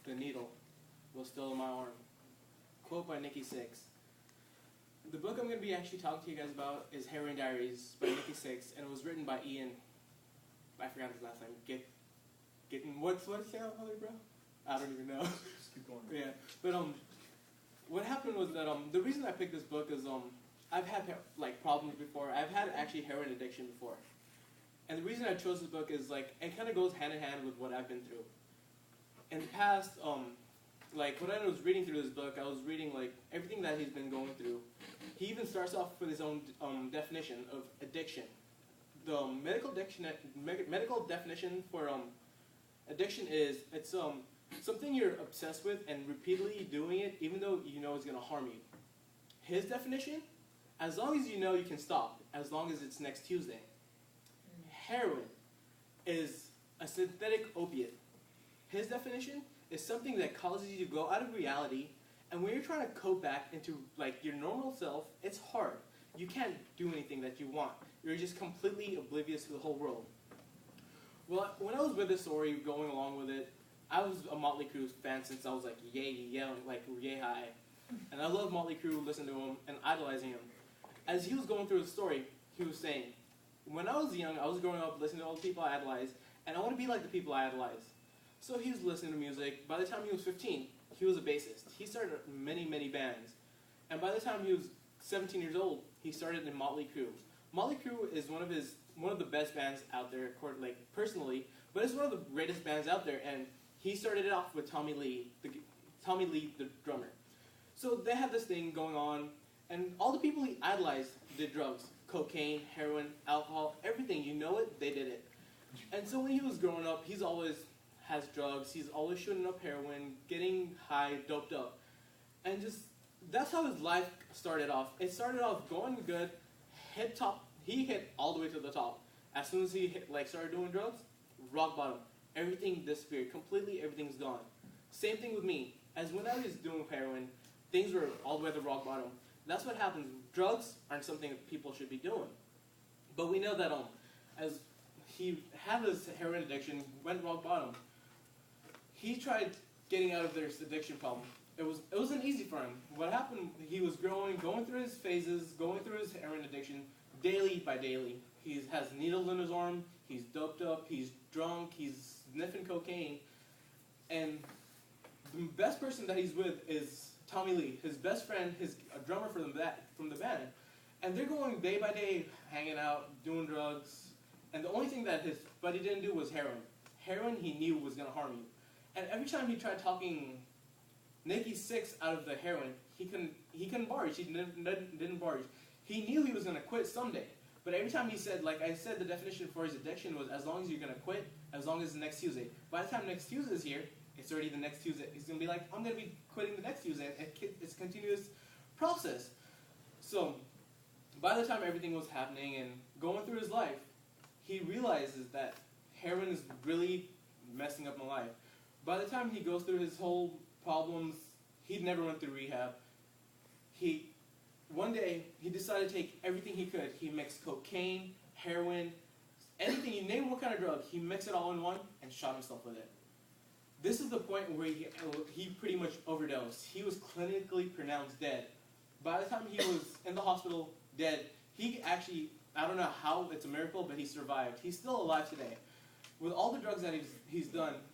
the needle was still in my arm. Quote by Nicki Sixx. The book I'm going to be actually talking to you guys about is Heroin, Diaries by Nicki Sixx, and it was written by Ian. I forgot his last name. What's channel, bro? I don't even know. Just keep going. Yeah, but what happened was that the reason I picked this book is I've had like problems before. I've had actually heroin addiction before, and the reason I chose this book is like it kind of goes hand in hand with what I've been through. In the past, like when I was reading through this book, I was reading like everything that he's been going through. He even starts off with his own definition of addiction. The medical definition for addiction is it's something you're obsessed with and repeatedly doing it even though you know it's going to harm you. His definition, as long as you know you can stop, as long as it's next Tuesday. Heroin is a synthetic opiate. His definition is something that causes you to go out of reality, and when you're trying to cope back into like your normal self, it's hard. You can't do anything that you want. You're just completely oblivious to the whole world. Well, when I was with this story, going along with it, I was a Motley Crue fan since I was like yay high. And I love Motley Crue, listening to him, and idolizing him. As he was going through the story, he was saying, when I was young, I was growing up listening to all the people I idolized, and I want to be like the people I idolize. So he was listening to music. By the time he was 15, he was a bassist. He started many, many bands. And by the time he was 17 years old, he started in Motley Crue. Motley Crue is one of the best bands out there, like personally, but it's one of the greatest bands out there. And he started it off with Tommy Lee, the drummer. So they had this thing going on, and all the people he idolized did drugs, cocaine, heroin, alcohol, everything. You know it, they did it. And so when he was growing up, he's always has drugs. He's always shooting up heroin, getting high, doped up, and just that's how his life started off. It started off going good, hit top. He hit all the way to the top. As soon as he started doing drugs, rock bottom. Everything disappeared completely. Everything's gone. Same thing with me. As when I was doing heroin, things were all the way to rock bottom. That's what happens. Drugs aren't something that people should be doing. But we know that as he had this heroin addiction, went rock bottom. He tried getting out of this addiction problem. It wasn't easy for him. What happened? He was going through his phases, going through his heroin addiction, daily by daily. He has needles in his arm. He's doped up. He's drunk. He's sniffing cocaine. And the best person that he's with is Tommy Lee, his best friend, a drummer from the band. And they're going day by day, hanging out, doing drugs. And the only thing that his buddy didn't do was heroin. Heroin he knew was going to harm you. And every time he tried talking Nicki Sixx out of the heroin, he couldn't barge. He didn't barge. He knew he was going to quit someday. But every time he said, like I said, the definition for his addiction was as long as you're going to quit, as long as it's next Tuesday. By the time next Tuesday is here, it's already the next Tuesday. He's going to be like, I'm going to be quitting the next Tuesday. It's a continuous process. So by the time everything was happening and going through his life, he realizes that heroin is really messing up my life. By the time he goes through his whole problems, he never went through rehab. One day, he decided to take everything he could. He mixed cocaine, heroin, anything, you name what kind of drug, he mixed it all in one and shot himself with it. This is the point where he pretty much overdosed. He was clinically pronounced dead. By the time he was in the hospital, dead, he actually, I don't know how it's a miracle, but he survived. He's still alive today. With all the drugs that he's done,